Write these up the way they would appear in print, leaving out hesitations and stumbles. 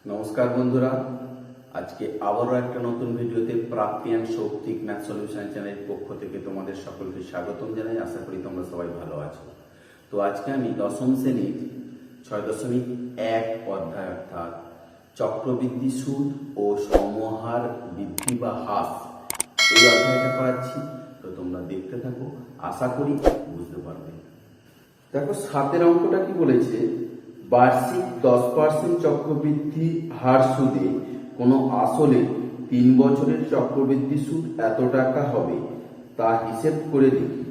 নমস্কার বন্ধুরা, আজকে আবারও একটা নতুন ভিডিওতে প্রাপ্তি অ্যান্ড শৌক্তিক ম্যাথ সলিউশন চ্যানেলের পক্ষ থেকে তোমাদের সকলকে স্বাগতম জানাই। আশা করি তোমরা সবাই ভালো আছো। তো আজকে আমি দশম শ্রেণীর 6.1 অধ্যায় অর্থাৎ চক্রবৃদ্ধি সুদ ও সমহার বৃদ্ধি বা হ্রাস এই অধ্যায়টা করাচ্ছি। তো তোমরা দেখতে থাকো, আশা করি বুঝতে পারবে। দেখো 7 অঙ্কটা কি বলেছে, বার্ষিক 10% চক্রবৃদ্ধি হার সুদে কোনো আসলে 3 বছরের চক্রবৃদ্ধি সুদ এত টাকা হবে, তা হিসেব করে দেখি।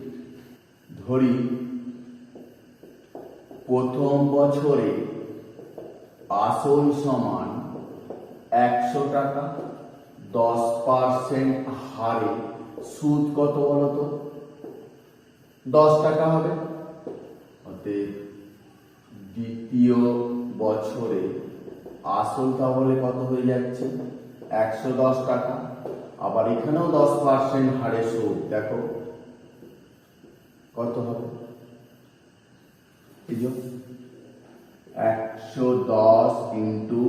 ধরি প্রথম বছরে আসল সমান 100 টাকা, 10% হারে সুদ কত বলতো? 10 টাকা হবে। অতএব দ্বিতীয় বছরে আসল তাহলে কত হয়ে যাচ্ছে? 110 টাকা। আবার এখানেও 10% হারে সুদ, দেখো কত হবে? 110 ইন্টু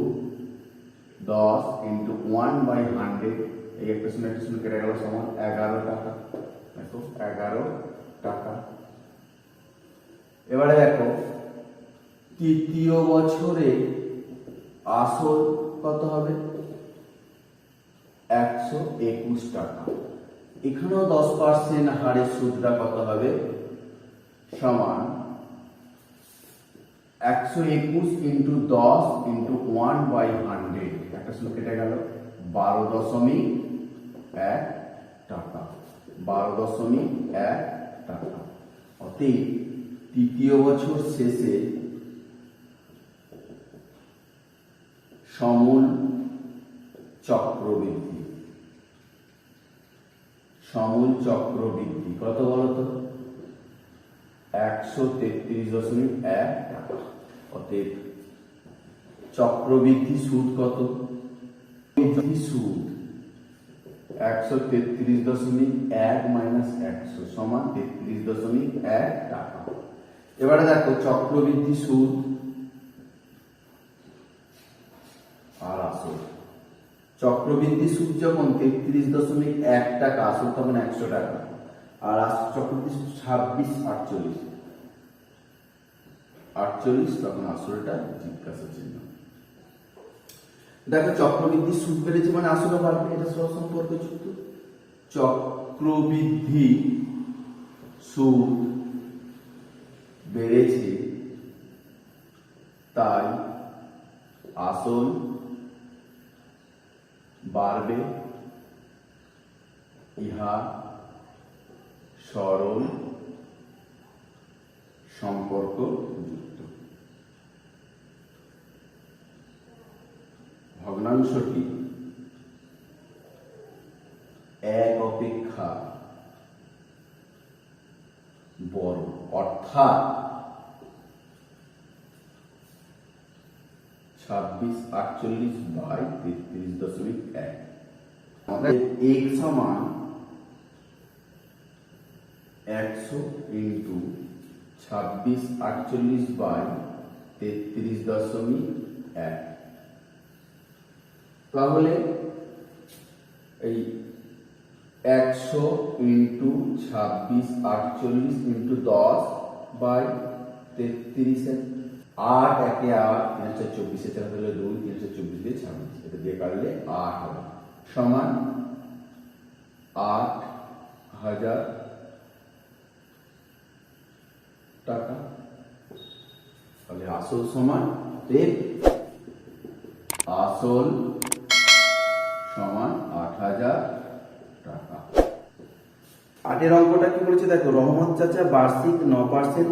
10 ইন্টু 1/100, এই একটা শূন্য কেটে গেল, সমান 11 টাকা। দেখো 11 টাকা। এবারে দেখো তৃতীয় বছরে আসল কত হবে? 121 টাকা। এখানেও 10% হারে সুদটা কত হবে? সমান 121 ইন্টু 10 ইন্টু 1/100, একটা শূন্য কেটে গেল, 12.1 টাকা। 12.1 টাকা। অতএব তৃতীয় বছর শেষে সমূল চক্রবৃদ্ধি কত বলতো? 133.1 টাকা। অতএব চক্রবৃদ্ধি সুদ কত? সুদ 133.1 মাইনাস 100 সমান 33.1 টাকা। এবারে দেখো চক্রবৃদ্ধি সুদ আর আসল। চক্রবৃদ্ধি সুদ যখন 33.1 টাকা, আসল তখন 100 টাকা। আর চক্রবৃদ্ধি সুদ 48 তখন আসলটা জিজ্ঞাসা চিহ্ন। দেখো চক্রবৃদ্ধি সুদ বেড়েছে মানে আসলও বাড়বে, এটা সহসম্পর্ক যুক্ত। চক্রবৃদ্ধি সুদ বেড়েছে তাই আসল বাড়বে, ইহা সরল সম্পর্ক যুক্ত। ভগ্নাংশটি 1 অপেক্ষা বড়, অর্থাৎ 2648/33.1। আমাদের x সমান 100 ইন্টু 2648/33.1। তাহলে এই 100 ইন্টু 2648 ইন্টু 10/33, 8 একে 8, 324 চার হলে 2, 324 দিয়ে 26, এটা দিয়ে কাটলে 8 হবে, সমান 8,000 টাকা। তাহলে আসল সমান আসল সমান 8,000 টাকা। 8 অঙ্কটা কি বলেছে দেখো, রহমত চাচা বার্ষিক 9%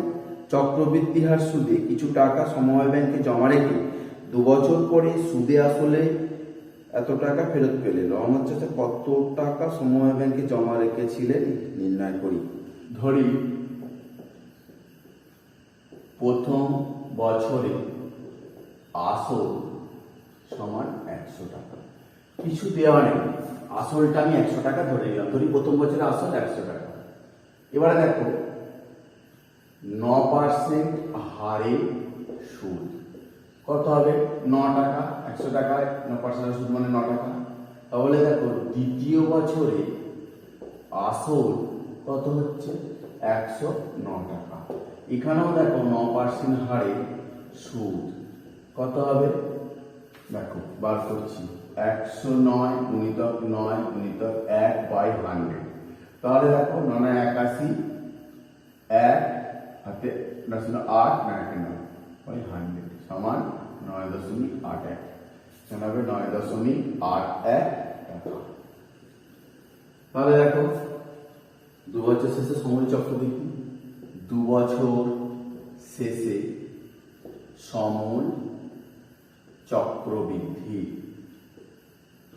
চক্রবৃদ্ধি হার সুদে কিছু টাকা সমবায় ব্যাংকে জমা রেখে 2 বছর পরে সুদে আসলে এত টাকা ফেরত পেলে। রহমত চাচা কত টাকা সমবায় ব্যাংকে জমা রেখেছিলেন নির্ণয় করি। ধরি প্রথম বছরে আসল সমান 100 টাকা, কিছু দেওয়া নেই, আসলটা আমি 100 টাকা ধরে নিলাম। ধরি প্রথম বছরে আসল 100 টাকা। এবারে দেখো 9% হারে সুদ কত হবে? 9 টাকা, 100 টাকায় 9% সুদ মানে 9 টাকা। তাহলে দেখো দ্বিতীয় বছরে আসল কত হচ্ছে 109 টাকা। এখানেও দেখো 9% হারে সুদ কত হবে, দেখো বার করছি 109 গুণিতক 9 গুণিতক 1/100। তাহলে দেখো 9 81, 1 হাতে 8 9/100 সমান 9.81। এখানে হবে 9.81 টাকা। তাহলে দেখো 2 বছর শেষে সমূল চক্রবৃদ্ধি, 2 বছর শেষে সমূল চক্রবৃদ্ধি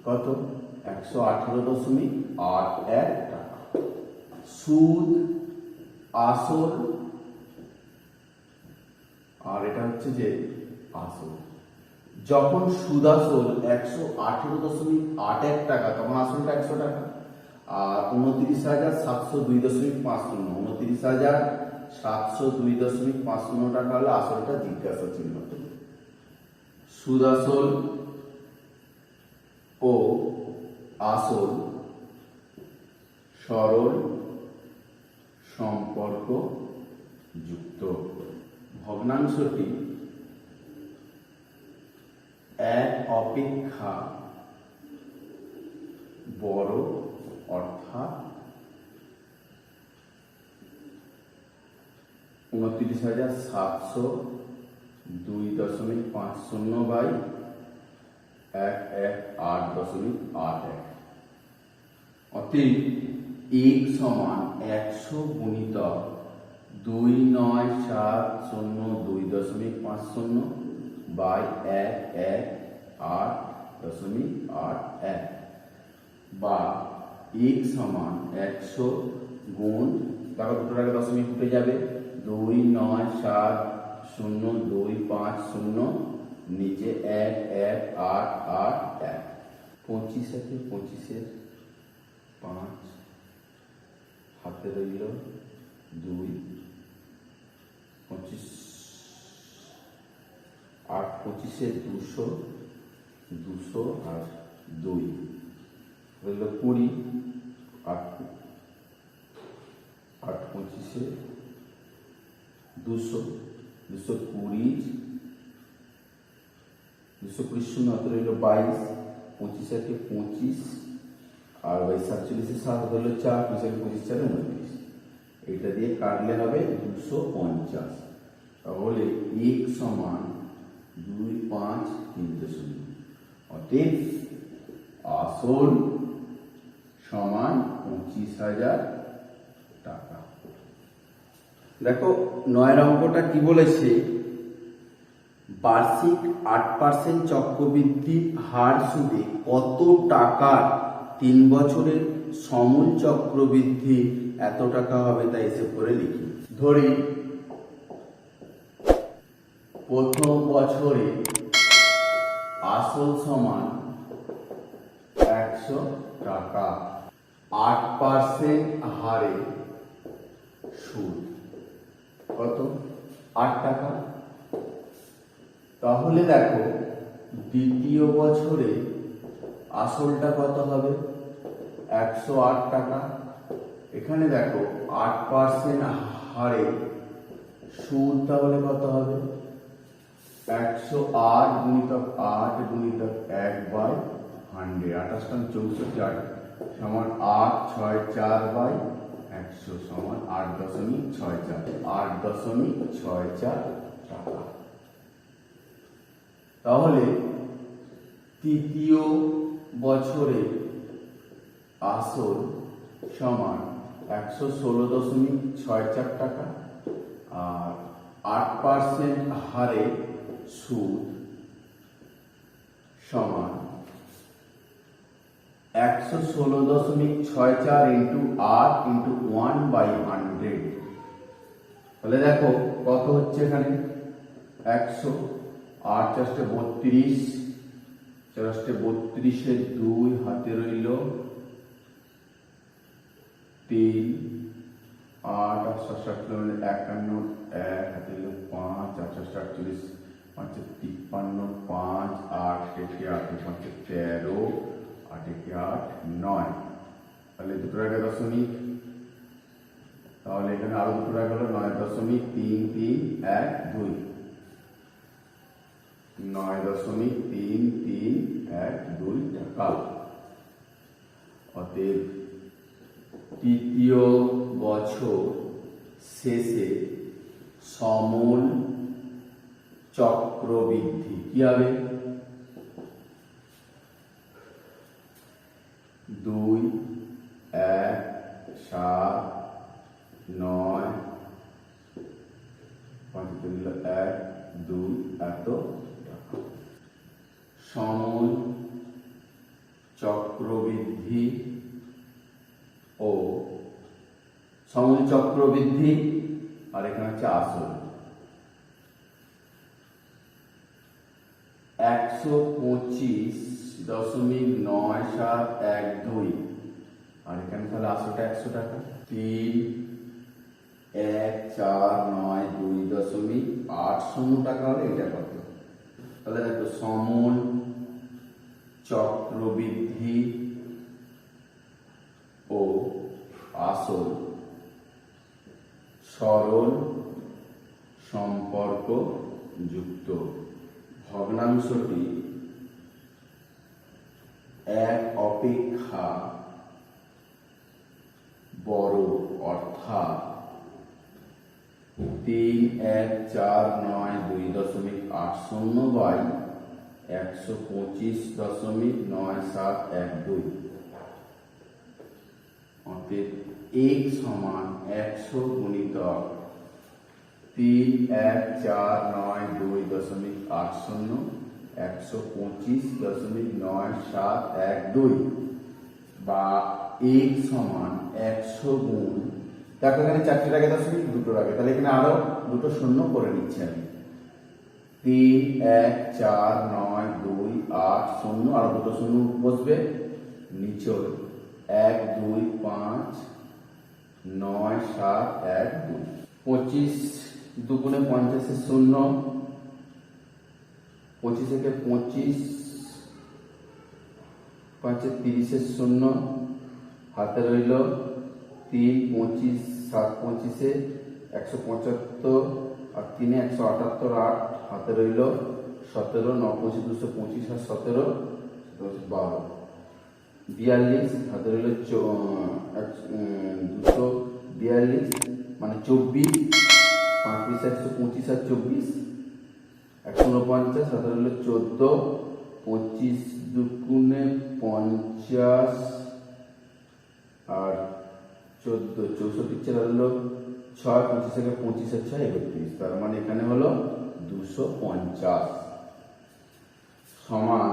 কত 118.81 টাকা। সুদ আসল আর এটা হচ্ছে যে আসল। যখন সুদ আসল 118.81 টাকা তখন আসলটা 100 টাকা। আর 29,702.50, 29,702.50 টাকা হলে আসলটা জিজ্ঞাসা চিহ্ন। সুদ আসল ও আসল সরল সম্পর্ক যুক্ত। ভগ্নাংশটি এক অপেক্ষা বড় অর্থাৎ 29,702.50 বাই 118.81। অতএব 1 সমান 100 গুণিতক 29,702.50 বাই 118.81 বা 1 সমান 100 গুণ তারপর দুটো টাকা দশমিক উঠে যাবে 29,702.50 নিচে 11881। 25 থেকে 25-এর 5 হাতে রইল 2, 25 8 25-এর 200, 200 আর 2 রইল 20। 8 25-এ 200, 220 শূন্য হাতে রইল 22, 25 একে 25 আর 47-এ 7 হলো 4, 25 4 29। এটা দিয়ে কাটলে হবে 250। তাহলে 1 সমান 253.0। অতএব আসল সমান 25,000 টাকা। দেখো 9 অঙ্কটা কি বলেছে, বার্ষিক 8% চক্রবৃদ্ধি হার সুদে কত টাকার 3 বছরের সমূল চক্রবৃদ্ধি এত টাকা হবে তা হিসেব করে লিখি। ধরি প্রথম বছরে আসল সমান 100 টাকা, 8% হারে সুদ কত 8 টাকা। তাহলে দেখো দ্বিতীয় বছরে আসলটা কত হবে 108 টাকা। এখানে দেখো 8% হারে সুদ তাহলে কত হবে 108 গুণিতক 8 গুণিতক 1/100। 28 সমান 864 বাই 100 সমান 8.64 টাকা। তাহলে তৃতীয় বছরে আসল সমান 116.64 টাকা আর 8% হারে সুদ সমান 116.64 ইন্টু 8 ইন্টু 1/100। তাহলে দেখো কত হচ্ছে এখানে 100, 8 4 32, 4 32-এর 2 হাতে রইল 3, 8 8 51, 1 হাতে রইল 5, 8 48 পাঁচে 53, 5 8 একে 8 পাঁচে 13, 8 একে 8 9, তাহলে দুটোর আগে দশমিক, তাহলে এখানে আরো দুটোর আগে হলো 9.3312, 9.3312 টাকা। অতএব তৃতীয় বছর শেষে সমূল চক্রবৃদ্ধি কি হবে? 2 1 7 9 1 2 এত টাকা। সমূল চক্রবৃদ্ধি ও সমূল চক্রবৃদ্ধি আর এখানে হচ্ছে আসল 125.9712, আর এখানে তাহলে আসলটা 100 টাকা। 31492.80 টাকা হলে এটা কত? তাহলে দেখো সমূল চক্রবৃদ্ধি ও আসল সরল সম্পর্ক যুক্ত। ভগ্নাংশটি এক অপেক্ষা বড়, অর্থাৎ 31492.125.9712। অতএব x সমান 100 গুণিতক 31492.80 125.9712, বা x সমান 100 গুণ, দেখো এখানে 4টের আগে দশমিক, দুটোর আগে, তাহলে এখানে আরো দুটো শূন্য করে নিচ্ছি আমি। 31492.80 আরো দুটো শূন্য বসবে নিচে, 1 2 5 9 7 1 2, 25 দুগুণে 50 শূন্য, 25 থেকে 25 5 30 শূন্য, হাতে রইল 3 25 7 25 175, আর 3 178 8, হাতে রইল 17 9 25 225 আর 17 12 42, হাতে রইল 242 মানে 24, 5 125 আর 24 149, হাতে রইল 14, 25 দুগুণে 50 আর 14 64, চার হলো 6, 25 থেকে 25 আর 6 31, তার মানে এখানে হলো 250 সমান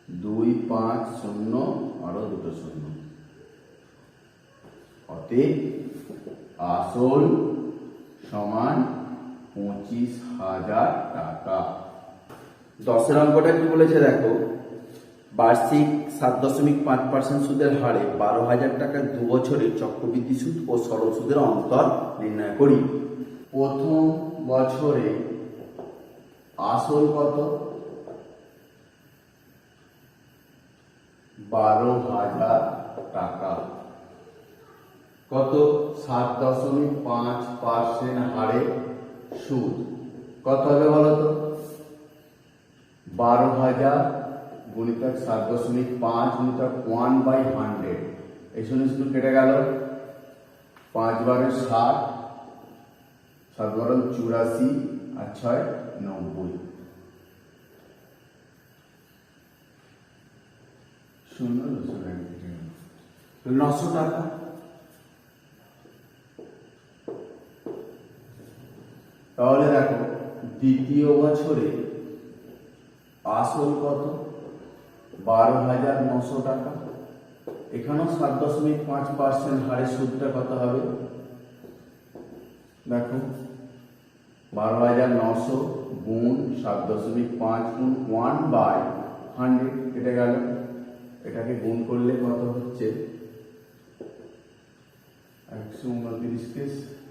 250 আরো দুটো শূন্য। অতএব আসল সমান 25,000 টাকা। 10 অঙ্কটা কি বলেছে দেখো, বার্ষিক 7.5% সুদের হারে 12,000 টাকার 2 বছরের চক্রবৃদ্ধি সুদ ও সরল সুদের অন্তর নির্ণয় করি। প্রথম বছরে আসল কত? 12,000 টাকা। কত? 7.5% হারে সুদ। কত হবে বলো তো? 12,000 গুণিতক 7.5 গুণিতক 1/100, এই শূন্য শূন্য কেটে গেল, 5 বারে 60, 7 বারে 84 আর 6 90, শূন্য 900 টাকা। তাহলে দেখো দ্বিতীয় বছরে আসল কত? 12,900 টাকা। এখানেও 7.5% হারে সুদটা কত হবে? দেখো 12,900 গুণ 7.5 গুণ 1/100 কেটে গেল, এটাকে গুণ করলে কত হচ্ছে? 129 কে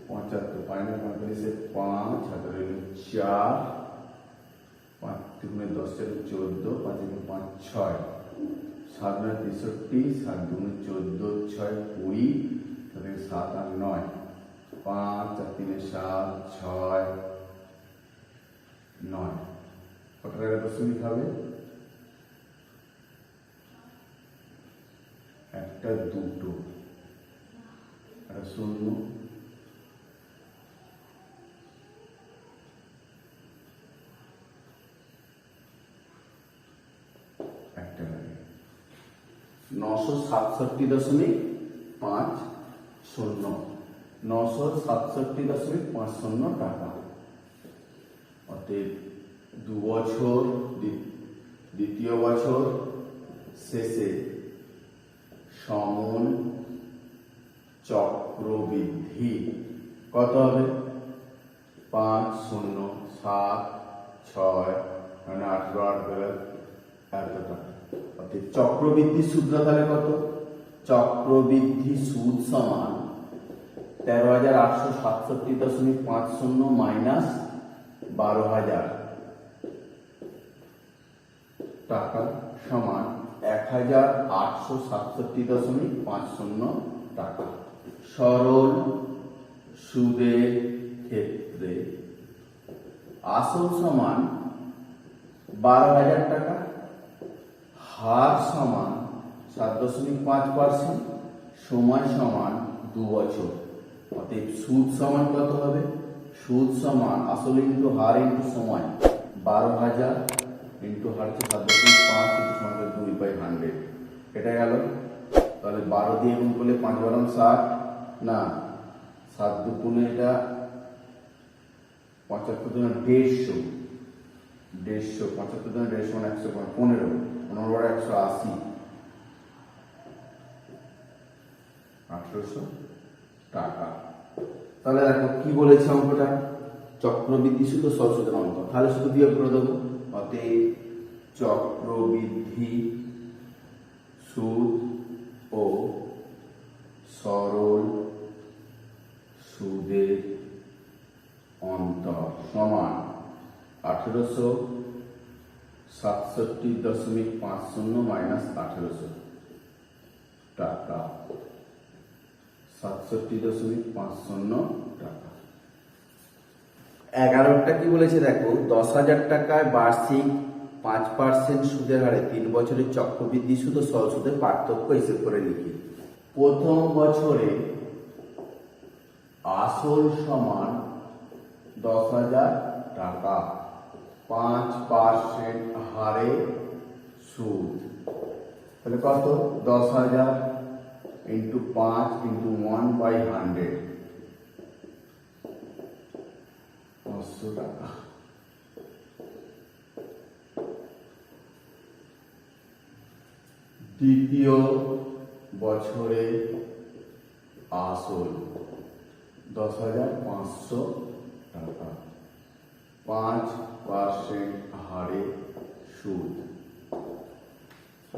75, 5 হাতে রইল 4, 5 দুগুণে 10 4 14, 5 দুগুণে 5 6, 7 9 63, 7 দুগুণে 14, 6 20, তাহলে 7 আর 9, 5 আর 3 7, 6 9, কত টাকা দশমিক হবে? একটা দুটো, একটা শূন্য, একটা লাগে 967.50, 967.50 টাকা। অতএব 2 বছর, দ্বিতীয় বছর শেষে সমন চক্রবৃদ্ধি কত হবে? 5 0 7 6 মানে 8 8 এত টাকা। অর্থাৎ চক্রবৃদ্ধি সূত্র তাহলে কত? চক্রবৃদ্ধি সুদ সমান 13,867.50 মাইনাস 12,000 টাকা সমান 1,867.50 টাকা। সরল সুদের ক্ষেত্রে আসল সমান 12,000 টাকা, হার সমান 7.5%, সময় সমান 2 বছর। অতএব সুদ সমান কত হবে? সুদ সমান আসল ইন্টু হার ইন্টু সময়, 12,000 ইন্টু হার 7.5 ইন্টু সময় 2/100, এটা গেল। তাহলে 12 দিয়ে গুণ করলে 5 12 60, না 7 দুগুণে এটা 75 দুগুণে 150, 75 দুগুণে 150 মানে 115, 15 180, 1800 টাকা। তাহলে দেখো কি বলেছে অঙ্কটা? চক্রবৃদ্ধি সুদ ও সরল সুদের অঙ্ক, তাহলে শুধু বিয়োগ করে দেবো। অতএব চক্রবৃদ্ধি সুদ ও সরল সুদের অন্তর সমান 1867.50 মাইনাস 1800 টাকা, 67.50 টাকা। 11টা কি বলেছে দেখো? 10,000 টাকায় বার্ষিক 5% সুদের হারে 3 বছরের চক্রবৃদ্ধি সুদ ও সরল সুদের পার্থক্য হিসেব করে লিখি। প্রথম বছরে আসল সমান 10,000 টাকা, 5% হারে সুদ, তাহলে কত? 10,000 ইন্টু 5 ইন্টু 1/100, 500 টাকা। দ্বিতীয় বছরে আসল 10,500 টাকা, 5% হারে সুদ,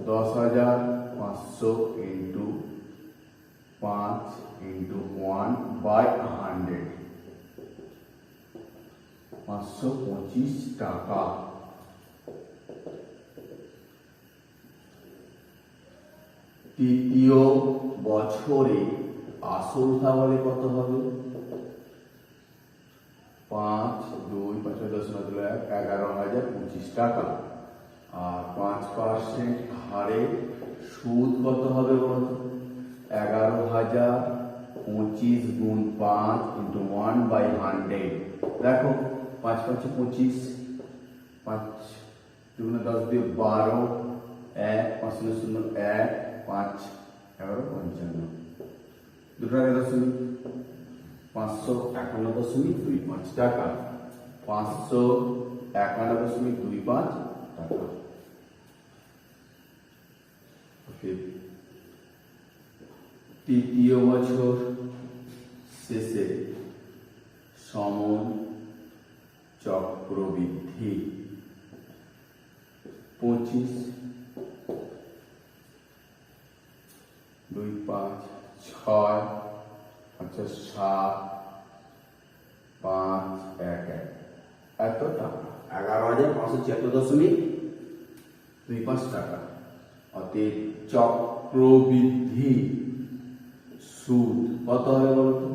10,500 ইন্টু 5 ইন্টু 1/100, 525 টাকা। তৃতীয় বছরে আসল তাহলে কত হবে? 5 2 5 10 11,025 টাকা। আর 5% হারে সুদ কত হবে বলতো? 11,025 গুণ 5 ইন্টু 1/100। দেখো 5 5 25, 5 2 10 দিয়ে 12, 1 5 0 1 5 11 55, দুটো আগে দশমিক, 551.25 টাকা, 551.25 টাকা। তৃতীয় বছর শেষে সমন চক্রবৃদ্ধি 25 2 5 6 7 5 1 1 এত টাকা। 11,576.25 টাকা। অতএব চক্রবৃদ্ধি সুদ কত হবে বলতো?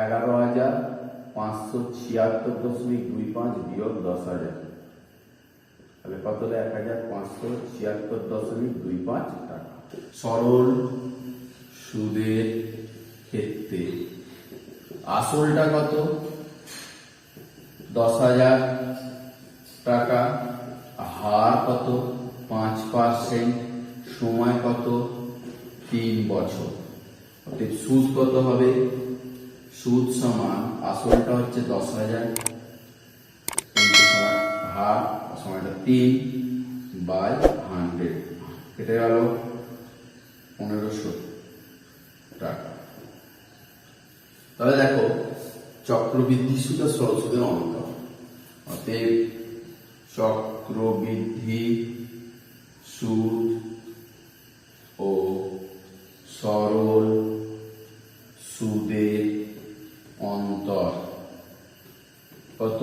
11,576.25 বিয়োগ 10,000, তাহলে কত হলো? 1,576.25 টাকা। সরল সুদের ক্ষেত্রে আসলটা কত? 10,000 টাকা, হার কত? 5%, সময় কত? 3 বছর। অর্থাৎ সুদ কত হবে? সুদ সমান আসলটা হচ্ছে 10,000 সময় হার সময়টা 3/100, কেটে গেল 1,500 টাকা। তাহলে দেখো চক্রবৃদ্ধি সুদ আর সরল সুদের অন্তর। অতএব চক্রবৃদ্ধি সুদ ও সরল সুদের অন্তর কত?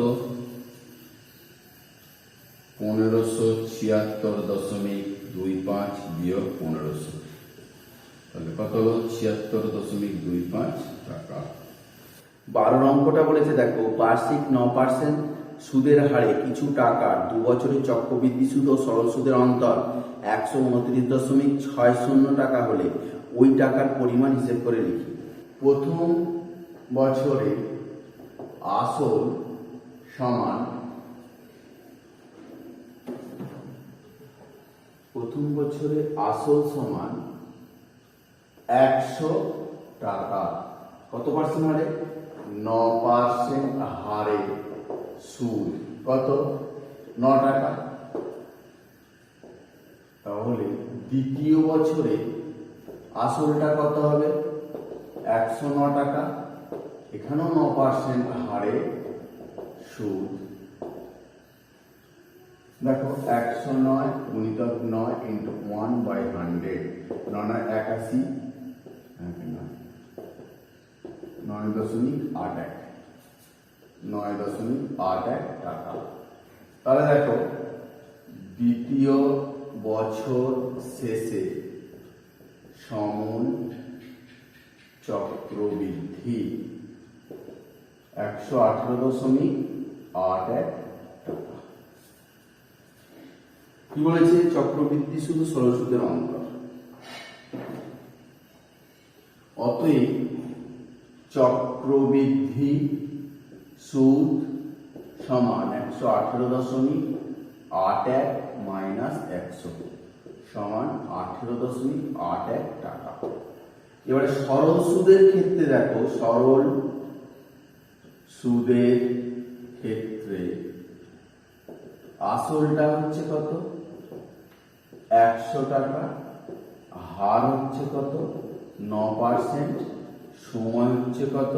1,576.25 বিয়োগ 1,500, তাহলে কত হলো? 76.25 টাকা। 12 অঙ্কটা বলেছে দেখো, বার্ষিক 9% সুদের হারে কিছু টাকা 2 বছরের চক্রবৃদ্ধি সুদ ও সরল সুদের অন্তর 129.60 টাকা হলে ওই টাকার পরিমাণ হিসেব করে লিখি। প্রথম বছরে আসল সমান 100 টাকা। কত পার্সেন্ট হারে? 9% হারে সুদ কত? 9 টাকা। তাহলে দ্বিতীয় বছরে আসলটা কত হবে? 109 টাকা, এখানেও 9% হারে সুদ। দেখো 109 গুণিতক 9 ইন্টু 1/100, 9×81, 9.81 টাকা। তাহলে দেখো দ্বিতীয় বছর শেষে সমূল চক্রবৃদ্ধি 118.81 টাকা। কি বলেছে? চক্রবৃদ্ধি সুদ ও সরল সুদের অন্তর। অতএব চক্রবৃদ্ধি সুদ সমান 118.81 মাইনাস 100 সমান 18.81 টাকা। এবারে সরল সুদের ক্ষেত্রে দেখো, সরল সুদের ক্ষেত্রে আসলটা হচ্ছে কত? 100 টাকা, হার হচ্ছে কত? 9%, সময় হচ্ছে কত?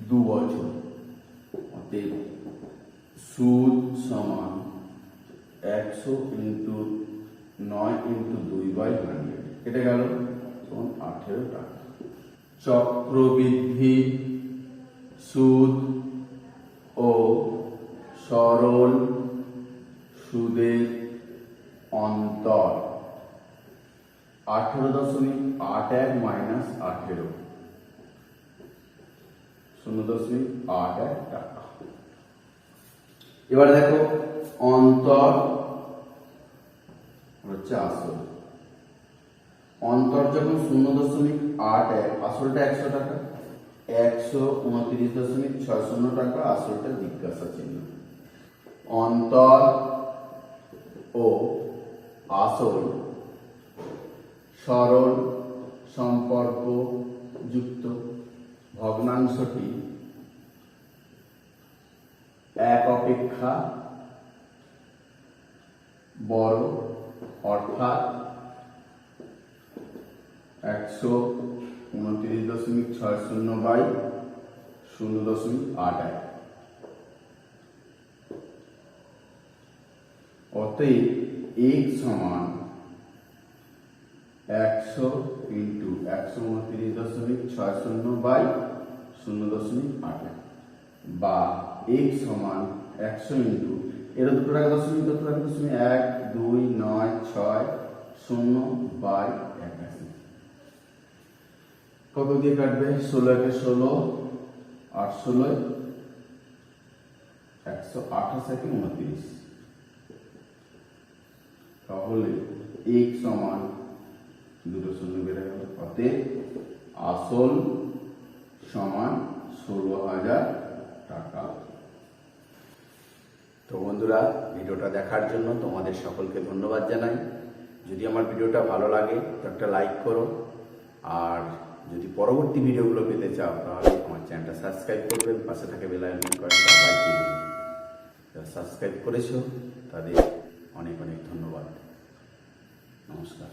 2 বছর। অতএব সুদ সমান 100 ইন্টু 9 ইন্টু 2/100, কেটে গেল 18 টাকা। চক্রবৃদ্ধি সুদ ও সরল সুদের অন্তর 18.81 মাইনাস 18, 0.81 টাকা। এবার দেখো অন্তর হচ্ছে আসল। অন্তর যখন 0.81, আসলটা 100 টাকা, 129.60 টাকা, আসলটা জিজ্ঞাসা চিহ্ন। অন্তর ও আসল সরল সম্পর্ক যুক্ত। ভগ্নাংশটি 1 অপেক্ষা বড়, অর্থাৎ 129.60/0.81। অতএব x সমান 100 ইন্টু 129.60/0.81 বা x সমান 100 ইন্টু এর দুটো টাকা দশমিক কত টাকা দশমিক 1 2 9 6 0 বাই 81 কত দিয়ে কাটবে 16 কে 16 8 16 128 কে 29 তাহলে x সমান দুটো শূন্য বেড়ে গেল অতএব আসল সমান 16,000 টাকা। তো বন্ধুরা, ভিডিওটা দেখার জন্য তোমাদের সকলকে ধন্যবাদ জানাই। যদি আমার ভিডিওটা ভালো লাগে তো একটা লাইক করো, আর যদি পরবর্তী ভিডিওগুলো পেতে চাও তাহলে আমার চ্যানেলটা সাবস্ক্রাইব করবে, পাশে থাকে বেল আইকন বাটনটা বাজিয়ে দিবে। যারা সাবস্ক্রাইব করেছো তাদের অনেক অনেক ধন্যবাদ। নমস্কার।